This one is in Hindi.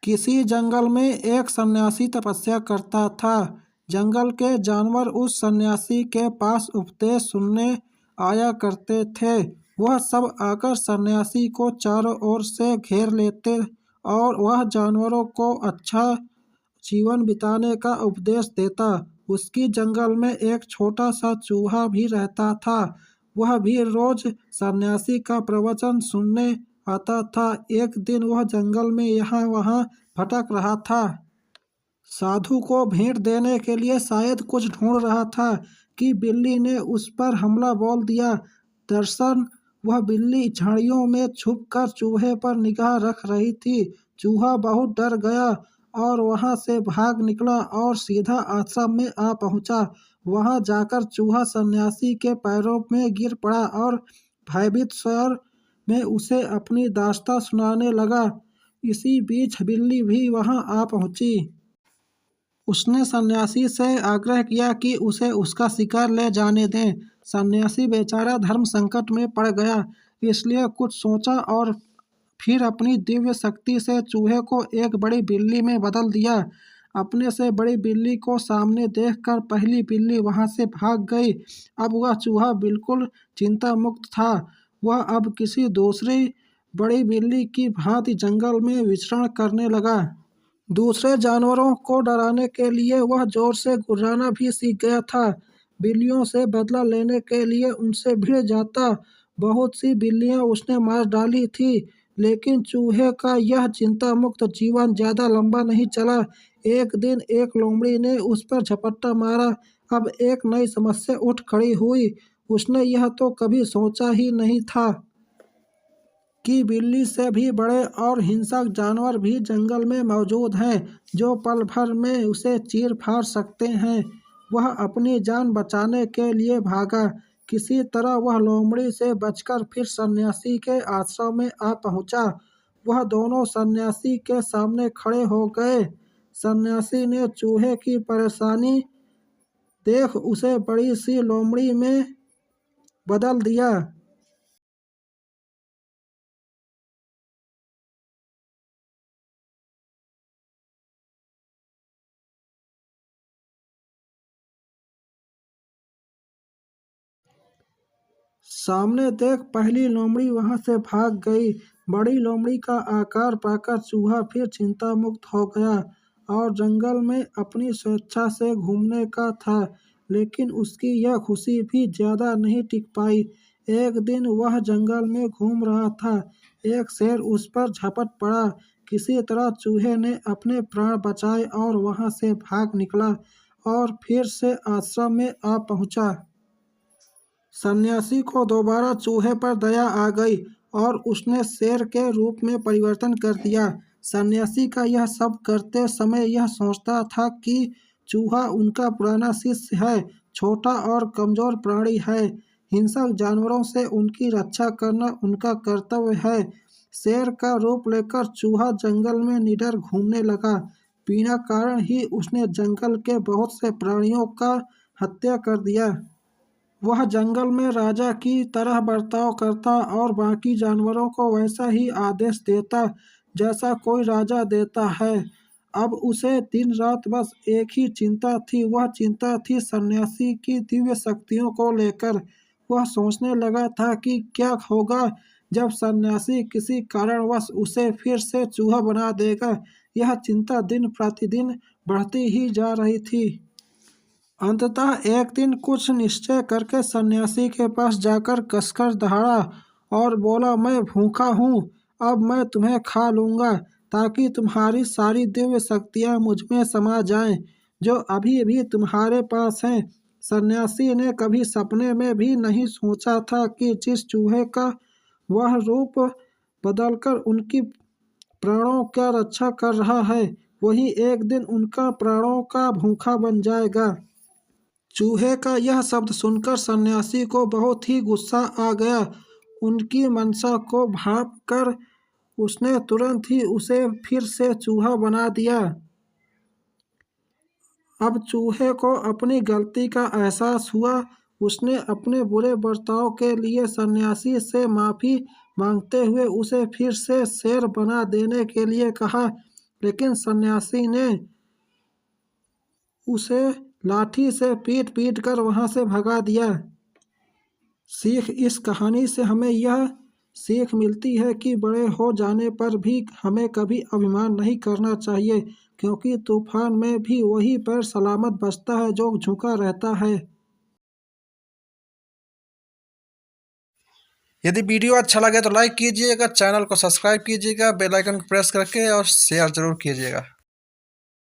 किसी जंगल में एक सन्यासी तपस्या करता था। जंगल के जानवर उस सन्यासी के पास उपदेश सुनने आया करते थे। वह सब आकर सन्यासी को चारों ओर से घेर लेते और वह जानवरों को अच्छा जीवन बिताने का उपदेश देता। उसकी जंगल में एक छोटा सा चूहा भी रहता था। वह भी रोज सन्यासी का प्रवचन सुनने आता था। एक दिन वह जंगल में यहाँ वहाँ भटक रहा था। साधु को भेंट देने के लिए शायद कुछ ढूंढ रहा था कि बिल्ली ने उस पर हमला बोल दिया। दरअसल वह बिल्ली झाड़ियों में छुपकर चूहे पर निगाह रख रही थी। चूहा बहुत डर गया और वहां से भाग निकला और सीधा आश्रम में आ पहुंचा। वहां जाकर चूहा सन्यासी के पैरों में गिर पड़ा और भयभीत स्वर में उसे अपनी दास्तां सुनाने लगा। इसी बीच बिल्ली भी वहां आ पहुंची। उसने सन्यासी से आग्रह किया कि उसे उसका शिकार ले जाने दें। सन्यासी बेचारा धर्म संकट में पड़ गया, इसलिए कुछ सोचा और फिर अपनी दिव्य शक्ति से चूहे को एक बड़ी बिल्ली में बदल दिया। अपने से बड़ी बिल्ली को सामने देखकर पहली बिल्ली वहां से भाग गई। अब वह चूहा बिल्कुल चिंता मुक्त था। वह अब किसी दूसरी बड़ी बिल्ली की भांति जंगल में विचरण करने लगा। दूसरे जानवरों को डराने के लिए वह जोर से गुर्राना भी सीख गया था। बिल्लियों से बदला लेने के लिए उनसे भिड़ जाता। बहुत सी बिल्लियां उसने मार डाली थी, लेकिन चूहे का यह चिंता मुक्त जीवन ज्यादा लंबा नहीं चला। एक दिन एक लोमड़ी ने उस पर झपट्टा मारा। अब एक नई समस्या उठ खड़ी हुई। उसने यह तो कभी सोचा ही नहीं था कि बिल्ली से भी बड़े और हिंसक जानवर भी जंगल में मौजूद हैं, जो पल भर में उसे चीर फाड़ सकते हैं। वह अपनी जान बचाने के लिए भागा। किसी तरह वह लोमड़ी से बचकर फिर सन्यासी के आश्रम में आ पहुंचा। वह दोनों सन्यासी के सामने खड़े हो गए। सन्यासी ने चूहे की परेशानी देख उसे बड़ी सी लोमड़ी में बदल दिया। सामने देख पहली लोमड़ी वहां से भाग गई। बड़ी लोमड़ी का आकार पाकर चूहा फिर चिंता मुक्त हो गया और जंगल में अपनी स्वेच्छा से घूमने का था। लेकिन उसकी यह खुशी भी ज्यादा नहीं टिक पाई। एक दिन वह जंगल में घूम रहा था। एक शेर उस पर झपट पड़ा। किसी तरह चूहे ने अपने प्राण बचाए और वहां से भाग निकला और फिर से आश्रम में आ पहुंचा। सन्यासी को दोबारा चूहे पर दया आ गई और उसने शेर के रूप में परिवर्तन कर दिया। सन्यासी का यह सब करते समय यह सोचता था कि चूहा उनका पुराना शिष्य है, छोटा और कमजोर प्राणी है। हिंसक जानवरों से उनकी रक्षा करना उनका कर्तव्य है। शेर का रूप लेकर चूहा जंगल में निडर घूमने लगा। बिना कारण ही उसने जंगल के बहुत से प्राणियों का हत्या कर दिया। वह जंगल में राजा की तरह बर्ताव करता और बाकी जानवरों को वैसा ही आदेश देता जैसा कोई राजा देता है। अब उसे दिन रात बस एक ही चिंता थी। वह चिंता थी सन्यासी की दिव्य शक्तियों को लेकर। वह सोचने लगा था कि क्या होगा जब सन्यासी किसी कारणवश उसे फिर से चूहा बना देगा। यह चिंता दिन प्रतिदिन बढ़ती ही जा रही थी। अंततः एक दिन कुछ निश्चय करके सन्यासी के पास जाकर कसकर दहाड़ा और बोला, मैं भूखा हूँ, अब मैं तुम्हें खा लूँगा ताकि तुम्हारी सारी दिव्य शक्तियाँ मुझ में समा जाएं, जो अभी अभी तुम्हारे पास हैं। सन्यासी ने कभी सपने में भी नहीं सोचा था कि जिस चूहे का वह रूप बदलकर उनकी प्राणों का रक्षा कर रहा है, वही एक दिन उनका प्राणों का भूखा बन जाएगा। चूहे का यह शब्द सुनकर सन्यासी को बहुत ही गुस्सा आ गया। उनकी मंशा को भांप कर उसने तुरंत ही उसे फिर से चूहा बना दिया। अब चूहे को अपनी गलती का एहसास हुआ। उसने अपने बुरे बर्ताव के लिए सन्यासी से माफी मांगते हुए उसे फिर से शेर बना देने के लिए कहा। लेकिन सन्यासी ने उसे लाठी से पीट पीट कर वहां से भगा दिया। सीख, इस कहानी से हमें यह सीख मिलती है कि बड़े हो जाने पर भी हमें कभी अभिमान नहीं करना चाहिए, क्योंकि तूफान में भी वही पैर सलामत बचता है जो झुका रहता है। यदि वीडियो अच्छा लगे तो लाइक कीजिएगा, चैनल को सब्सक्राइब कीजिएगा, बेल आइकन को प्रेस करके और शेयर जरूर कीजिएगा।